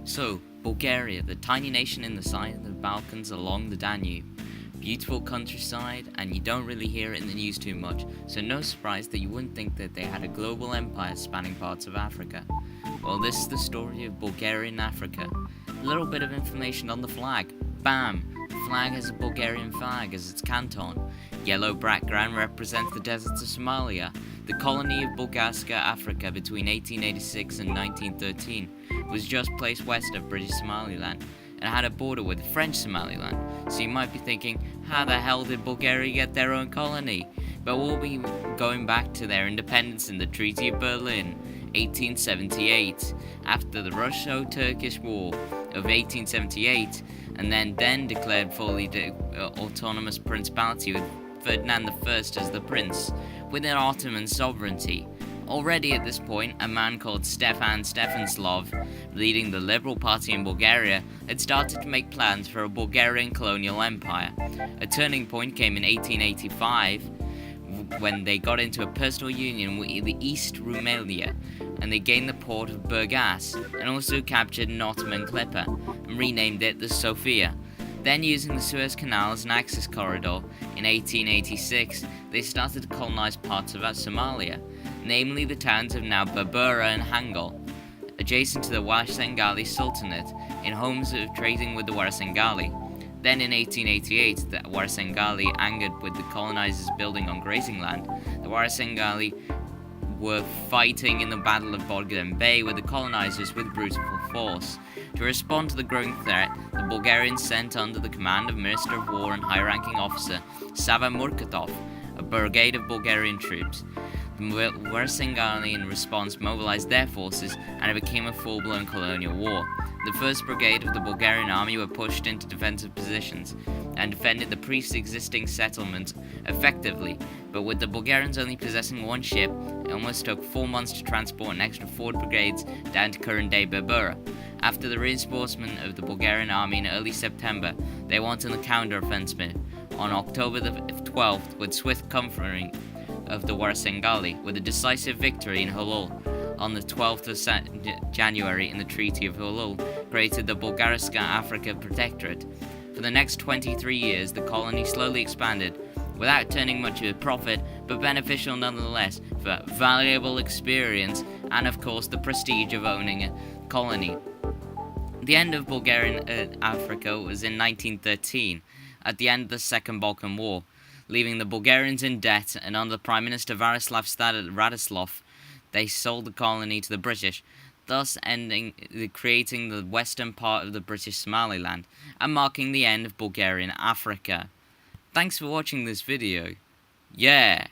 So, Bulgaria, the tiny nation in the side of the Balkans along the Danube. Beautiful countryside, and you don't really hear it in the news too much, so no surprise that you wouldn't think that they had a global empire spanning parts of Africa. Well, this is the story of Bulgaria in Africa. A little bit of information on the flag. Bam! The flag has a Bulgarian flag as its canton. Yellow background represents the deserts of Somalia, the colony of Bulgaria, Africa between 1886 and 1913, was just placed west of British Somaliland and had a border with French Somaliland. So you might be thinking, how the hell did Bulgaria get their own colony? But we'll be going back to their independence in the Treaty of Berlin, 1878, after the Russo-Turkish War of 1878, and then declared fully autonomous principality with Ferdinand I as the prince, with an Ottoman sovereignty. Already at this point, a man called Stefan Stephanslov, leading the Liberal Party in Bulgaria, had started to make plans for a Bulgarian colonial empire. A turning point came in 1885, when they got into a personal union with the East Rumelia, and they gained the port of Burgas, and also captured an Ottoman clipper, and renamed it the Sofia. Then, using the Suez Canal as an access corridor, in 1886, they started to colonize parts of Somalia, namely the towns of now Berbera and Hangul, adjacent to the Warasangali Sultanate, in hopes of trading with the Warasangali. Then in 1888, the Warasangali, angered with the colonizers building on grazing land, the Warasangali were fighting in the Battle of Bodgan Bay with the colonizers with brutal force. To respond to the growing threat, the Bulgarians sent under the command of Minister of War and high-ranking officer Sava Murkatov a brigade of Bulgarian troops. The Warasangali in response mobilized their forces, and it became a full-blown colonial war. The 1st Brigade of the Bulgarian army were pushed into defensive positions and defended the pre-existing settlements effectively, but with the Bulgarians only possessing one ship, it almost took 4 months to transport an extra 4 brigades down to current-day Berbera. After the reinforcement of the Bulgarian army in early September, they went on the counter-offensive on October the 12th with swift conquering of the Warasangali, with a decisive victory in Hulul on the 12th of January in the Treaty of Hulul, created the Bulgariska Africa Protectorate. For the next 23 years, the colony slowly expanded, without turning much of a profit, but beneficial nonetheless for valuable experience and, of course, the prestige of owning a colony. The end of Bulgarian Africa was in 1913, at the end of the Second Balkan War, leaving the Bulgarians in debt, and under Prime Minister Varislav Radislav, they sold the colony to the British, thus creating the western part of the British Somaliland, and marking the end of Bulgarian Africa. Thanks for watching this video. Yeah!